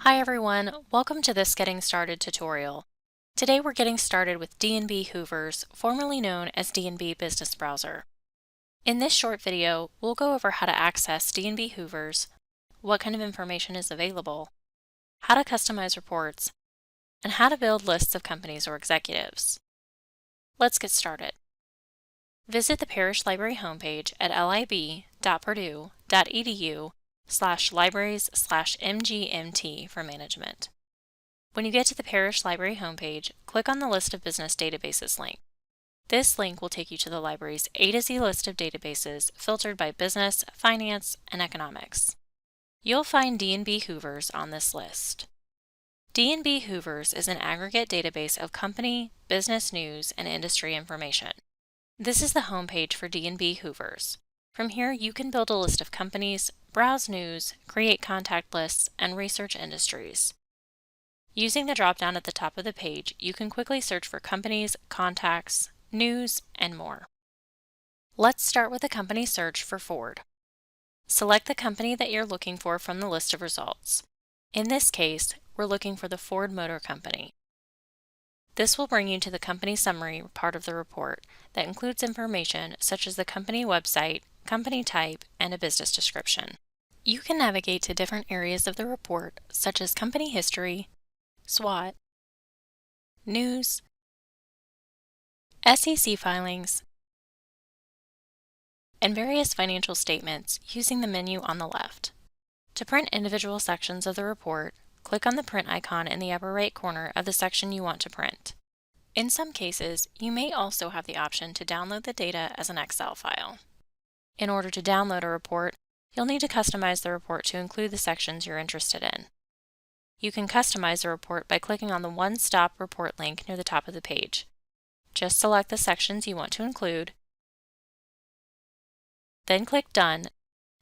Hi everyone, welcome to this Getting Started tutorial. Today we're getting started with D&B Hoovers, formerly known as D&B Business Browser. In this short video, we'll go over how to access D&B Hoovers, what kind of information is available, how to customize reports, and how to build lists of companies or executives. Let's get started. Visit the Parish Library homepage at lib.purdue.edu/libraries/mgmt for management. When you get to the Parish Library homepage, click on the List of Business Databases link. This link will take you to the library's A to Z list of databases filtered by business, finance, and economics. You'll find D&B Hoovers on this list. D&B Hoovers is an aggregate database of company, business news, and industry information. This is the homepage for D&B Hoovers. From here, you can build a list of companies, browse news, create contact lists, and research industries. Using the drop-down at the top of the page, you can quickly search for companies, contacts, news, and more. Let's start with a company search for Ford. Select the company that you're looking for from the list of results. In this case, we're looking for the Ford Motor Company. This will bring you to the company summary part of the report that includes information such as the company website, company type, and a business description. You can navigate to different areas of the report such as company history, SWOT, news, SEC filings, and various financial statements using the menu on the left. To print individual sections of the report, click on the print icon in the upper right corner of the section you want to print. In some cases, you may also have the option to download the data as an Excel file. In order to download a report, you'll need to customize the report to include the sections you're interested in. You can customize the report by clicking on the One-Stop Report link near the top of the page. Just select the sections you want to include, then click Done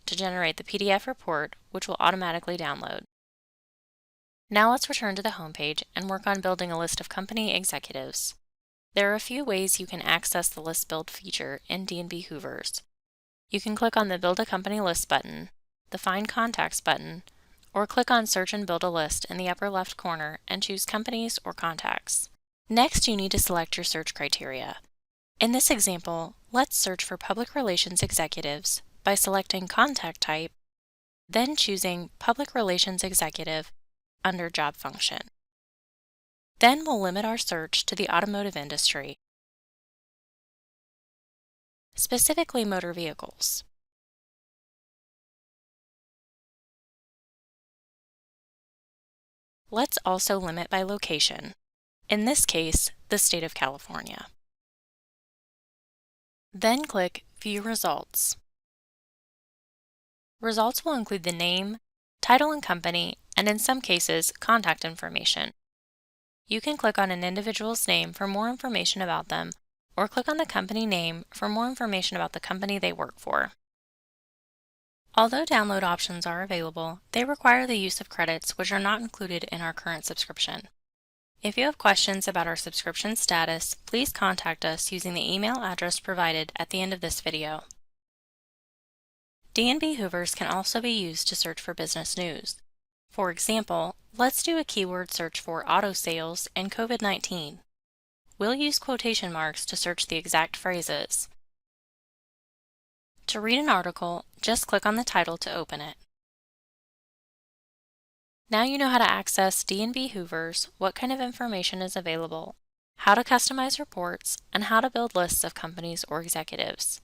to generate the PDF report, which will automatically download. Now let's return to the homepage and work on building a list of company executives. There are a few ways you can access the List Build feature in D&B Hoovers. You can click on the Build a Company List button, the Find Contacts button, or click on Search and Build a List in the upper left corner and choose Companies or Contacts. Next, you need to select your search criteria. In this example, let's search for Public Relations Executives by selecting Contact Type, then choosing Public Relations Executive under Job Function. Then we'll limit our search to the automotive industry, specifically motor vehicles. Let's also limit by location, in this case, the state of California. Then click View Results. Results will include the name, title and company, and in some cases, contact information. You can click on an individual's name for more information about them, or click on the company name for more information about the company they work for. Although download options are available, they require the use of credits which are not included in our current subscription. If you have questions about our subscription status, please contact us using the email address provided at the end of this video. D&B Hoovers can also be used to search for business news. For example, let's do a keyword search for auto sales and COVID-19. We'll use quotation marks to search the exact phrases. To read an article, just click on the title to open it. Now you know how to access D&B Hoovers, what kind of information is available, how to customize reports, and how to build lists of companies or executives.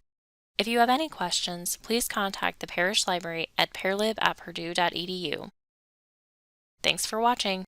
If you have any questions, please contact the Parish Library at parlib@purdue.edu. Thanks for watching.